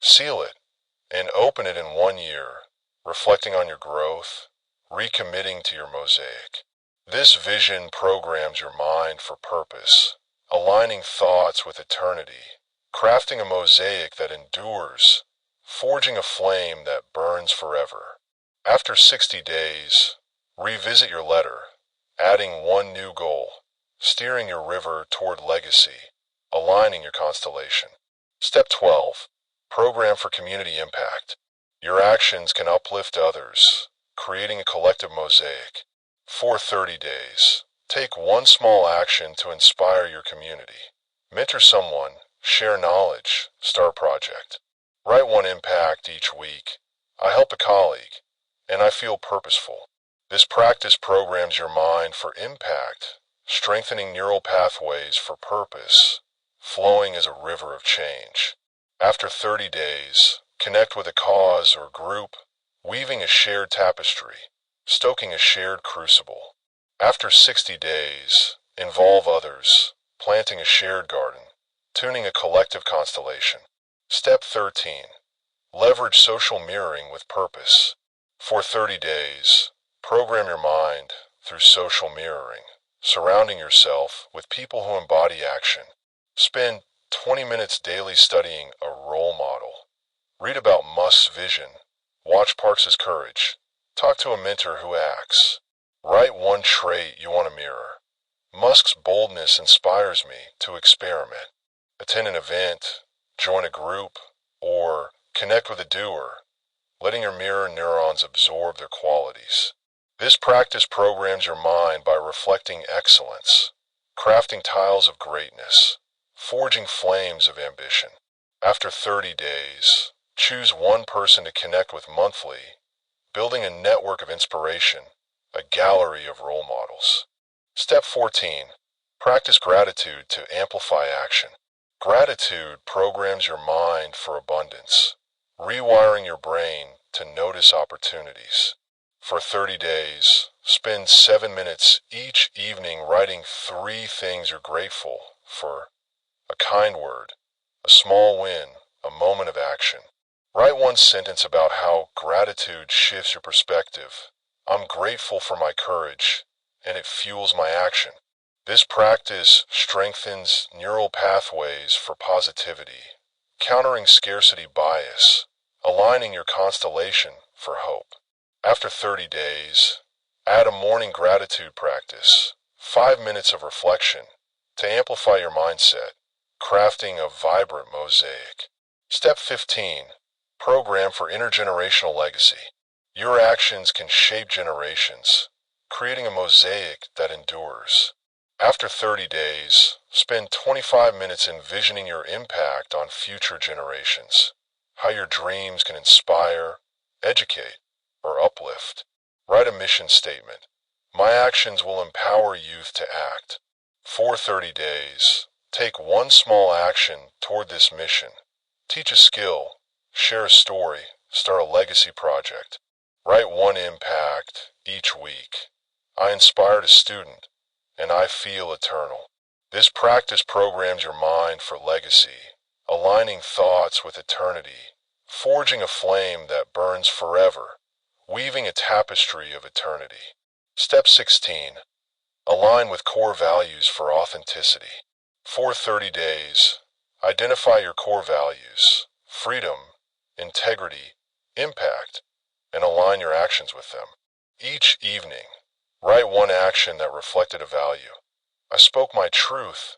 Speaker 1: Seal it and open it in 1 year, reflecting on your growth, recommitting to your mosaic. This vision programs your mind for purpose, aligning thoughts with eternity, crafting a mosaic that endures, forging a flame that burns forever. After 60 days, revisit your letter, adding one new goal, steering your river toward legacy, aligning your constellation. Step 12. Program for community impact. Your actions can uplift others, creating a collective mosaic. For 30 days, take one small action to inspire your community. Mentor someone, share knowledge, start a project. Write one impact each week. I help a colleague, and I feel purposeful. This practice programs your mind for impact, strengthening neural pathways for purpose, flowing as a river of change. After 30 days, connect with a cause or group, weaving a shared tapestry, stoking a shared crucible. After 60 days, involve others, planting a shared garden, tuning a collective constellation. Step 13. Leverage social mirroring with purpose. For 30 days, program your mind through social mirroring, surrounding yourself with people who embody action. Spend 20 minutes daily studying a role model. Read about Musk's vision, watch Parks' courage, talk to a mentor who acts. Write one trait you want to mirror. Musk's boldness inspires me to experiment. Attend an event, join a group, or connect with a doer, letting your mirror neurons absorb their qualities. This practice programs your mind by reflecting excellence, crafting tiles of greatness, forging flames of ambition. After 30 days, choose one person to connect with monthly, building a network of inspiration, a gallery of role models. Step 14. Practice gratitude to amplify action. Gratitude programs your mind for abundance, rewiring your brain to notice opportunities. For 30 days, spend 7 minutes each evening writing 3 things you're grateful for: a kind word, a small win, a moment of action. Write one sentence about how gratitude shifts your perspective. I'm grateful for my courage, and it fuels my action. This practice strengthens neural pathways for positivity, countering scarcity bias, aligning your constellation for hope. After 30 days, add a morning gratitude practice, 5 minutes of reflection, to amplify your mindset, crafting a vibrant mosaic. Step 15. Program for intergenerational legacy. Your actions can shape generations, creating a mosaic that endures. After 30 days, spend 25 minutes envisioning your impact on future generations, how your dreams can inspire, educate, or uplift. Write a mission statement. My actions will empower youth to act. For 30 days, take one small action toward this mission. Teach a skill, share a story, start a legacy project. Write one impact each week. I inspired a student, and I feel eternal. This practice programs your mind for legacy, aligning thoughts with eternity, forging a flame that burns forever, weaving a tapestry of eternity. Step 16. Align with core values for authenticity. For 30 days, identify your core values, freedom, integrity, impact, and align your actions with them. Each evening, write one action that reflected a value. I spoke my truth,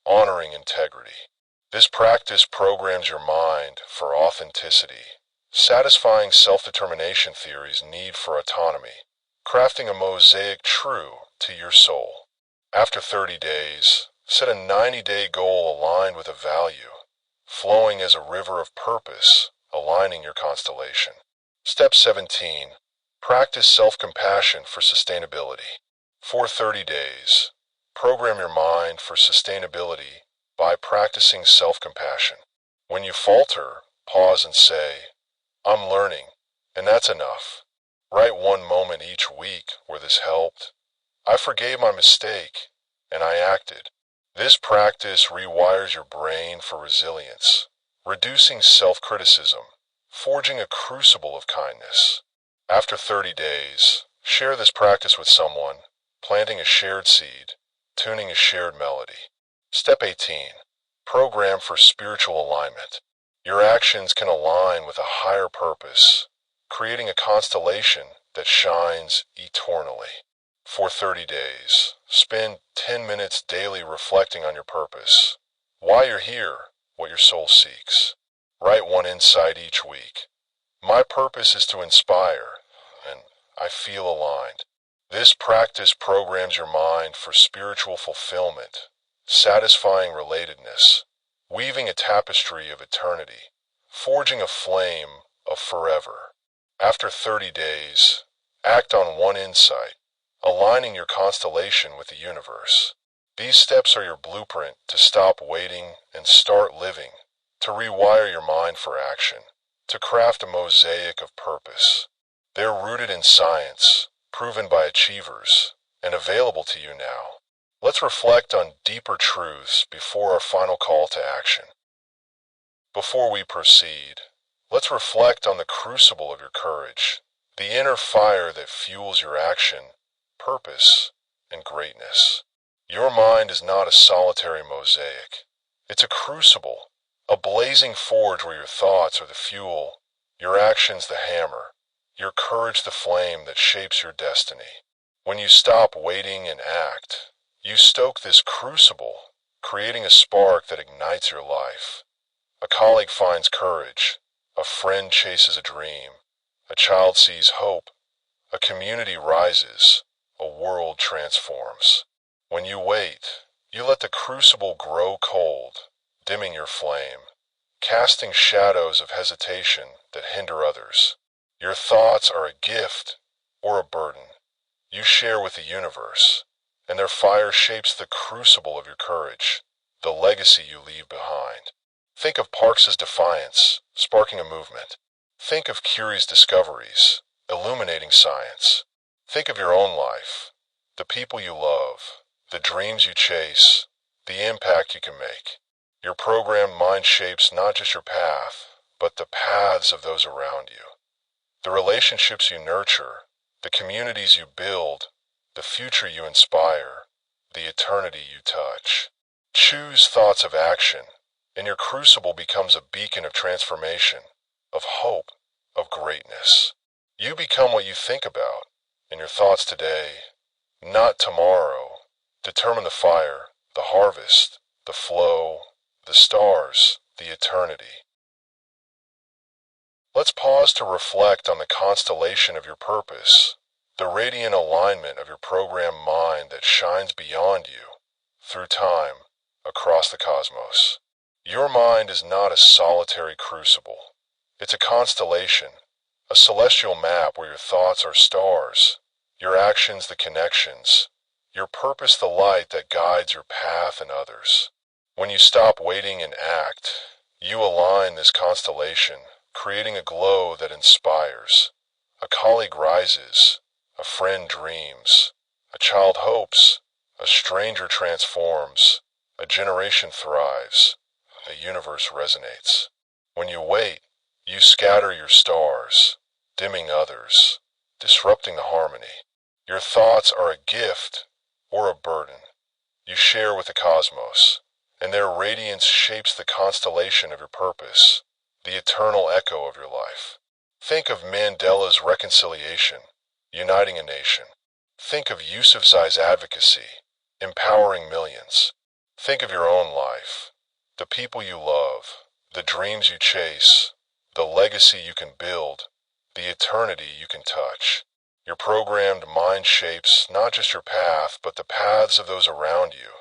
Speaker 1: honoring integrity. This practice programs your mind for authenticity, satisfying self-determination theory's need for autonomy, crafting a mosaic true to your soul. After 30 days, set a 90-day goal aligned with a value, flowing as a river of purpose, aligning your constellation. Step 17. Practice self-compassion for sustainability. For 30 days, program your mind for sustainability by practicing self-compassion. When you falter, pause and say, I'm learning, and that's enough. Write one moment each week where this helped. I forgave my mistake, and I acted. This practice rewires your brain for resilience, reducing self-criticism, forging a crucible of kindness. After 30 days, share this practice with someone, planting a shared seed, tuning a shared melody. Step 18. Program for spiritual alignment. Your actions can align with a higher purpose, creating a constellation that shines eternally. For 30 days, spend 10 minutes daily reflecting on your purpose, why you're here, what your soul seeks. Write one insight each week. My purpose is to inspire, and I feel aligned. This practice programs your mind for spiritual fulfillment, satisfying relatedness, weaving a tapestry of eternity, forging a flame of forever. After 30 days, act on one insight, aligning your constellation with the universe. These steps are your blueprint to stop waiting and start living, to rewire your mind for action, to craft a mosaic of purpose. They're rooted in science, proven by achievers, and available to you now. Let's reflect on deeper truths before our final call to action. Before we proceed, let's reflect on the crucible of your courage, the inner fire that fuels your action, purpose, and greatness. Your mind is not a solitary mosaic. It's a crucible, a blazing forge where your thoughts are the fuel, your actions the hammer, your courage the flame that shapes your destiny. When you stop waiting and act, you stoke this crucible, creating a spark that ignites your life. A colleague finds courage, a friend chases a dream, a child sees hope, a community rises, a world transforms. When you wait, you let the crucible grow cold, dimming your flame, casting shadows of hesitation that hinder others. Your thoughts are a gift or a burden you share with the universe, and their fire shapes the crucible of your courage, the legacy you leave behind. Think of Parks's defiance, sparking a movement. Think of Curie's discoveries, illuminating science. Think of your own life, the people you love, the dreams you chase, the impact you can make. Your programmed mind shapes not just your path, but the paths of those around you. The relationships you nurture, the communities you build, the future you inspire, the eternity you touch. Choose thoughts of action, and your crucible becomes a beacon of transformation, of hope, of greatness. You become what you think about, and your thoughts today, not tomorrow, determine the fire, the harvest, the flow, the stars, the eternity. Let's pause to reflect on the constellation of your purpose, the radiant alignment of your programmed mind that shines beyond you, through time, across the cosmos. Your mind is not a solitary crucible. It's a constellation, a celestial map where your thoughts are stars, your actions the connections, your purpose the light that guides your path and others. When you stop waiting and act, you align this constellation, creating a glow that inspires. A colleague rises, a friend dreams, a child hopes, a stranger transforms, a generation thrives, a universe resonates. When you wait, you scatter your stars, dimming others, disrupting the harmony. Your thoughts are a gift or a burden you share with the cosmos, and their radiance shapes the constellation of your purpose, the eternal echo of your life. Think of Mandela's reconciliation, uniting a nation. Think of Yousafzai's advocacy, empowering millions. Think of your own life, the people you love, the dreams you chase, the legacy you can build, the eternity you can touch. Your programmed mind shapes not just your path, but the paths of those around you,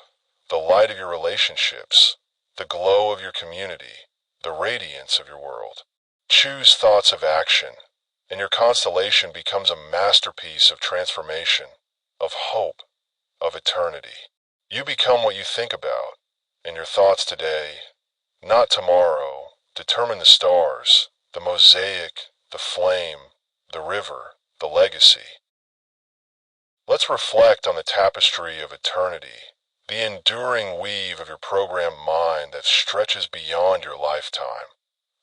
Speaker 1: the light of your relationships, the glow of your community, the radiance of your world. Choose thoughts of action, and your constellation becomes a masterpiece of transformation, of hope, of eternity. You become what you think about, and your thoughts today, not tomorrow, determine the stars, the mosaic, the flame, the river, the legacy. Let's reflect on the tapestry of eternity, the enduring weave of your programmed mind that stretches beyond your lifetime,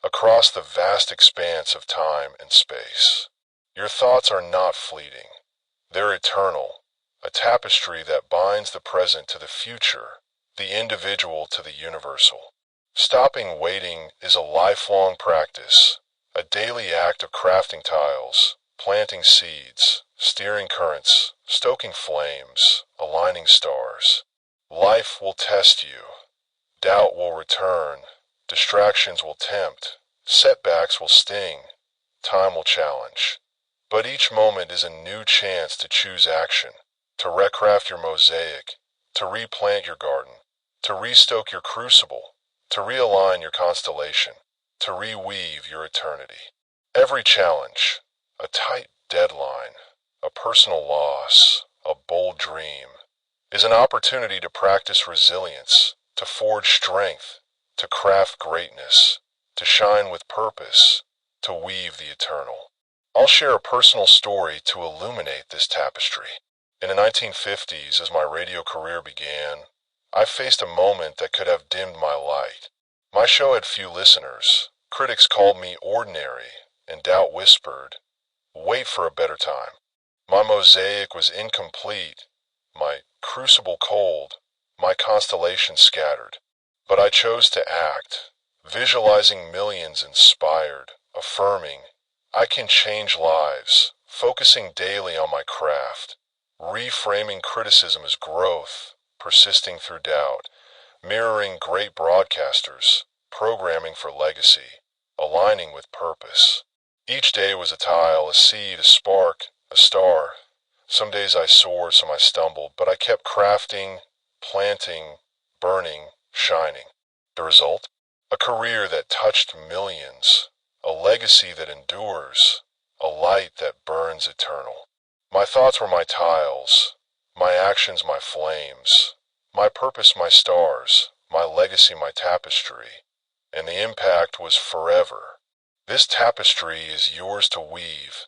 Speaker 1: across the vast expanse of time and space. Your thoughts are not fleeting. They're eternal, a tapestry that binds the present to the future, the individual to the universal. Stopping waiting is a lifelong practice, a daily act of crafting tiles, planting seeds, steering currents, stoking flames, aligning stars. Life will test you. Doubt will return. Distractions will tempt. Setbacks will sting. Time will challenge. But each moment is a new chance to choose action, to recraft your mosaic, to replant your garden, to restoke your crucible, to realign your constellation, to reweave your eternity. Every challenge, a tight deadline, a personal loss, a bold dream, is an opportunity to practice resilience, to forge strength, to craft greatness, to shine with purpose, to weave the eternal. I'll share a personal story to illuminate this tapestry. In the 1950s, as my radio career began, I faced a moment that could have dimmed my light. My show had few listeners, critics called me ordinary, and doubt whispered, "Wait for a better time." My mosaic was incomplete, my crucible cold, my constellation scattered. But I chose to act, visualizing millions inspired, affirming, I can change lives, focusing daily on my craft, reframing criticism as growth, persisting through doubt, mirroring great broadcasters, programming for legacy, aligning with purpose. Each day was a tile, a seed, a spark, a star. Some days I soared, some I stumbled, but I kept crafting, planting, burning, shining. The result? A career that touched millions, a legacy that endures, a light that burns eternal. My thoughts were my tiles, my actions my flames, my purpose my stars, my legacy my tapestry, and the impact was forever. This tapestry is yours to weave,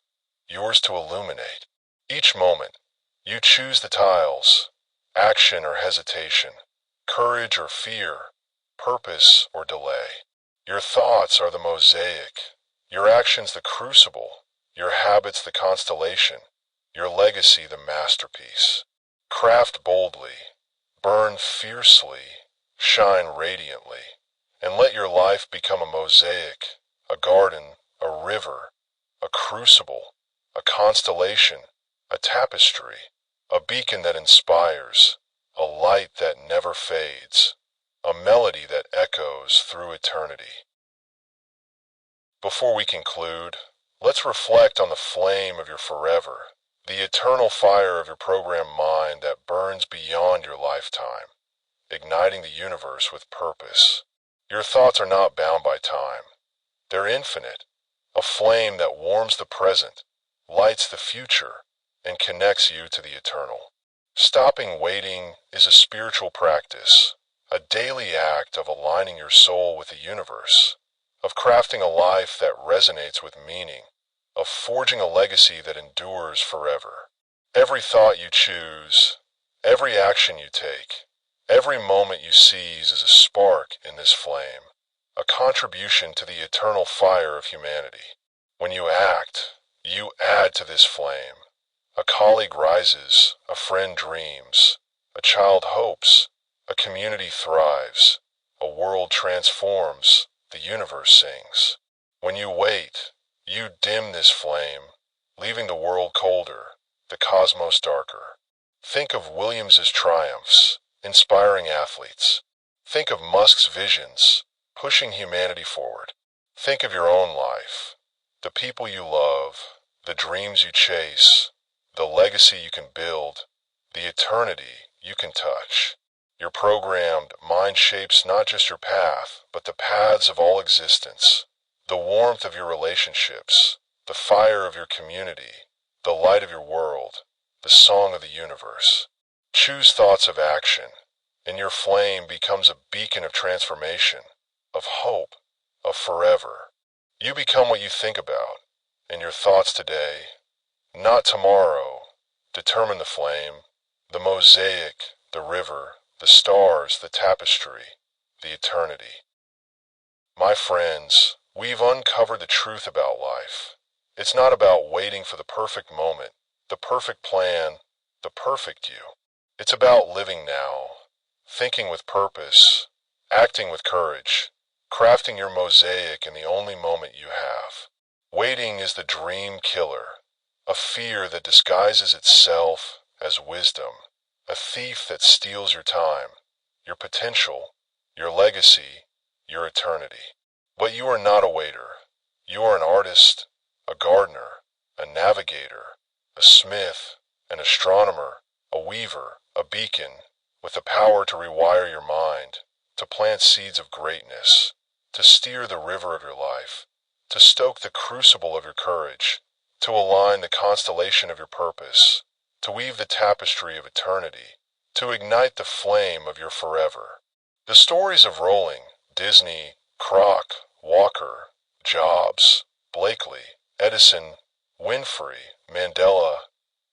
Speaker 1: yours to illuminate. Each moment, you choose the tiles, action or hesitation, courage or fear, purpose or delay. Your thoughts are the mosaic, your actions the crucible, your habits the constellation, your legacy the masterpiece. Craft boldly, burn fiercely, shine radiantly, and let your life become a mosaic, a garden, a river, a crucible, a constellation, a tapestry, a beacon that inspires, a light that never fades, a melody that echoes through eternity. Before we conclude, let's reflect on the flame of your forever, the eternal fire of your programmed mind that burns beyond your lifetime, igniting the universe with purpose. Your thoughts are not bound by time. They're infinite, a flame that warms the present, lights the future, and connects you to the eternal. Stopping waiting is a spiritual practice, a daily act of aligning your soul with the universe, of crafting a life that resonates with meaning, of forging a legacy that endures forever. Every thought you choose, every action you take, every moment you seize is a spark in this flame, a contribution to the eternal fire of humanity. When you act, you add to this flame. A colleague rises, a friend dreams, a child hopes, a community thrives, a world transforms, the universe sings. When you wait, you dim this flame, leaving the world colder, the cosmos darker. Think of Williams's triumphs, inspiring athletes. Think of Musk's visions, pushing humanity forward. Think of your own life, the people you love, the dreams you chase, the legacy you can build, the eternity you can touch. Your programmed mind shapes not just your path, but the paths of all existence, the warmth of your relationships, the fire of your community, the light of your world, the song of the universe. Choose thoughts of action, and your flame becomes a beacon of transformation, of hope, of forever. You become what you think about, and your thoughts today, not tomorrow, determine the flame, the mosaic, the river, the stars, the tapestry, the eternity. My friends, we've uncovered the truth about life. It's not about waiting for the perfect moment, the perfect plan, the perfect you. It's about living now, thinking with purpose, acting with courage, crafting your mosaic in the only moment you have. Waiting is the dream killer, a fear that disguises itself as wisdom, a thief that steals your time, your potential, your legacy, your eternity. But you are not a waiter. You are an artist, a gardener, a navigator, a smith, an astronomer, a weaver, a beacon, with the power to rewire your mind, to plant seeds of greatness, to steer the river of your life, to stoke the crucible of your courage, to align the constellation of your purpose, to weave the tapestry of eternity, to ignite the flame of your forever. The stories of Rowling, Disney, Kroc, Walker, Jobs, Blakely, Edison, Winfrey, Mandela,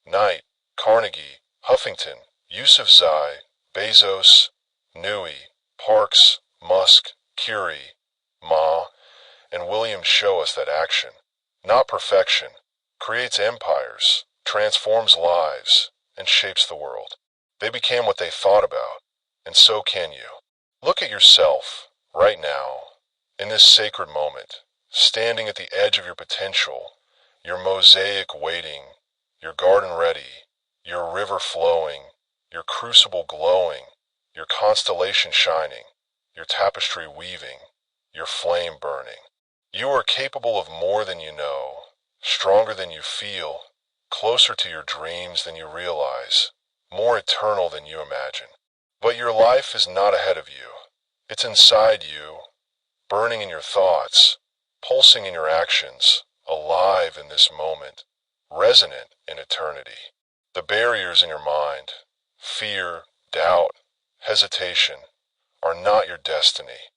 Speaker 1: Knight, Carnegie, Huffington, Yousafzai, Bezos, Newey, Parks, Musk, Curie, Ma, and Williams show us that action, not perfection, creates empires, transforms lives, and shapes the world. They became what they thought about, and so can you. Look at yourself, right now, in this sacred moment, standing at the edge of your potential, your mosaic waiting, your garden ready, your river flowing, your crucible glowing, your constellation shining, your tapestry weaving, your flame burning. You are capable of more than you know, stronger than you feel, closer to your dreams than you realize, more eternal than you imagine. But your life is not ahead of you. It's inside you, burning in your thoughts, pulsing in your actions, alive in this moment, resonant in eternity. The barriers in your mind, fear, doubt, hesitation, are not your destiny.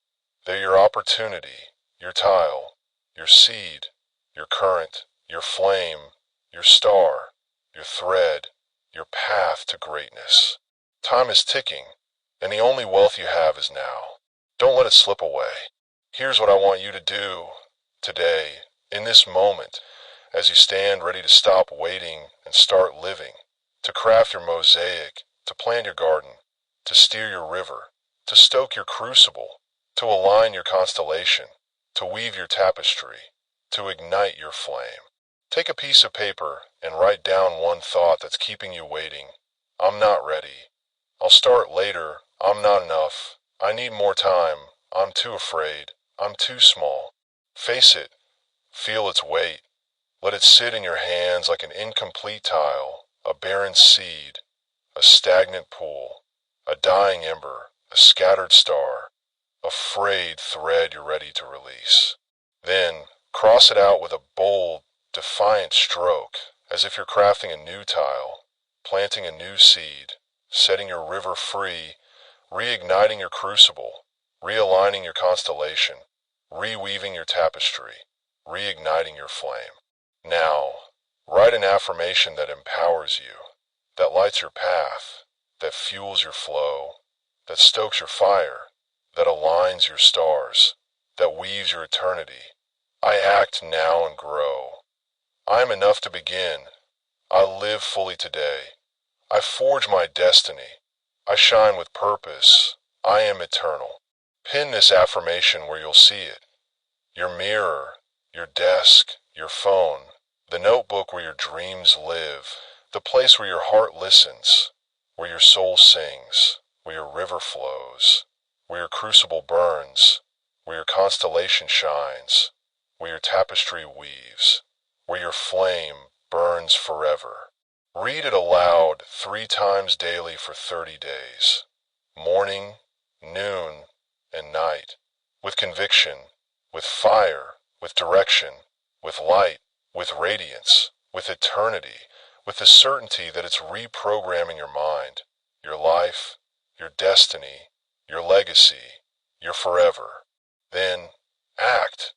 Speaker 1: They're your opportunity, your tile, your seed, your current, your flame, your star, your thread, your path to greatness. Time is ticking, and the only wealth you have is now. Don't let it slip away. Here's what I want you to do today, in this moment, as you stand ready to stop waiting and start living, to craft your mosaic, to plant your garden, to steer your river, to stoke your crucible, to align your constellation, to weave your tapestry, to ignite your flame. Take a piece of paper and write down one thought that's keeping you waiting. I'm not ready. I'll start later. I'm not enough. I need more time. I'm too afraid. I'm too small. Face it. Feel its weight. Let it sit in your hands like an incomplete tile, a barren seed, a stagnant pool, a dying ember, a scattered star, a frayed thread you're ready to release. Then, cross it out with a bold, defiant stroke, as if you're crafting a new tile, planting a new seed, setting your river free, reigniting your crucible, realigning your constellation, reweaving your tapestry, reigniting your flame. Now, write an affirmation that empowers you, that lights your path, that fuels your flow, that stokes your fire, that aligns your stars, that weaves your eternity. I act now and grow. I am enough to begin. I live fully today. I forge my destiny. I shine with purpose. I am eternal. Pin this affirmation where you'll see it. Your mirror, your desk, your phone, the notebook where your dreams live, the place where your heart listens, where your soul sings, where your river flows, where your crucible burns, where your constellation shines, where your tapestry weaves, where your flame burns forever. Read it aloud 3 times daily for 30 days, morning, noon, and night, with conviction, with fire, with direction, with light, with radiance, with eternity, with the certainty that it's reprogramming your mind, your life, your destiny, your legacy, your forever. Then, act.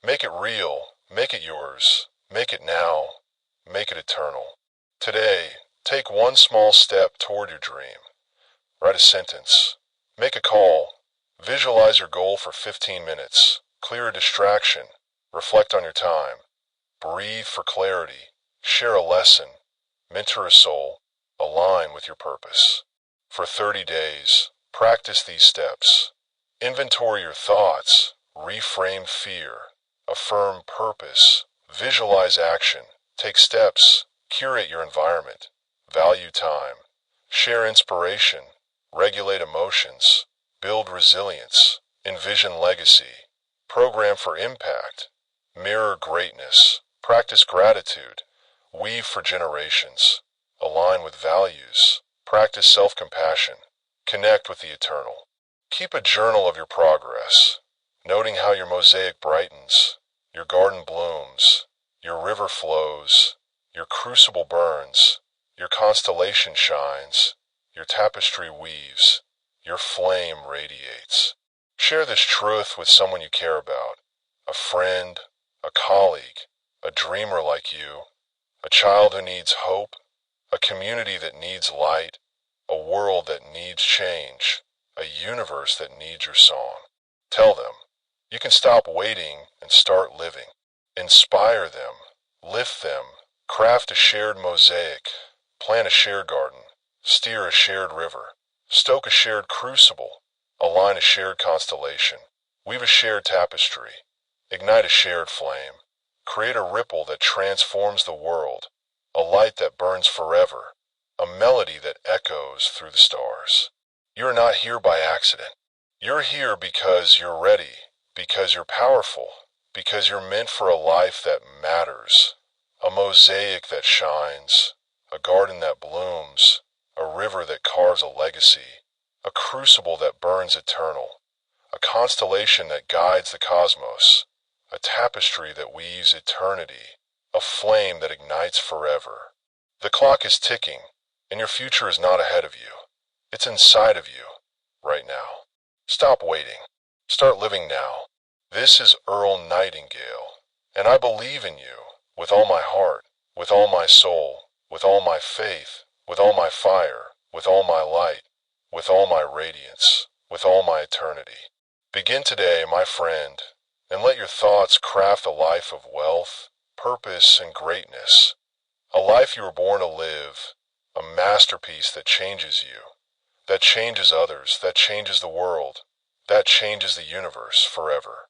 Speaker 1: Make it real, make it yours, make it now, make it eternal. Today, take one small step toward your dream. Write a sentence, make a call, visualize your goal for 15 minutes, clear a distraction, reflect on your time, breathe for clarity, share a lesson, mentor a soul, align with your purpose. For 30 days, practice these steps. Inventory your thoughts, reframe fear, affirm purpose, visualize action, take steps, curate your environment, value time, share inspiration, regulate emotions, build resilience, envision legacy, program for impact, mirror greatness, practice gratitude, weave for generations, align with values, practice self-compassion, connect with the eternal. Keep a journal of your progress, noting how your mosaic brightens, your garden blooms, your river flows, your crucible burns, your constellation shines, your tapestry weaves, your flame radiates. Share this truth with someone you care about, a friend, a colleague, a dreamer like you, a child who needs hope, a community that needs light, a world that needs change, a universe that needs your song. Tell them, you can stop waiting and start living. Inspire them, lift them, craft a shared mosaic, plant a shared garden, steer a shared river, stoke a shared crucible, align a shared constellation, weave a shared tapestry, ignite a shared flame, create a ripple that transforms the world, a light that burns forever, a melody that echoes through the stars. You're not here by accident. You're here because you're ready, because you're powerful, because you're meant for a life that matters, a mosaic that shines, a garden that blooms, a river that carves a legacy, a crucible that burns eternal, a constellation that guides the cosmos, a tapestry that weaves eternity, a flame that ignites forever. The clock is ticking, and your future is not ahead of you. It's inside of you, right now. Stop waiting. Start living now. This is Earl Nightingale, and I believe in you with all my heart, with all my soul, with all my faith, with all my fire, with all my light, with all my radiance, with all my eternity. Begin today, my friend, and let your thoughts craft a life of wealth, purpose, and greatness. A life you were born to live, a masterpiece that changes you, that changes others, that changes the world, that changes the universe forever.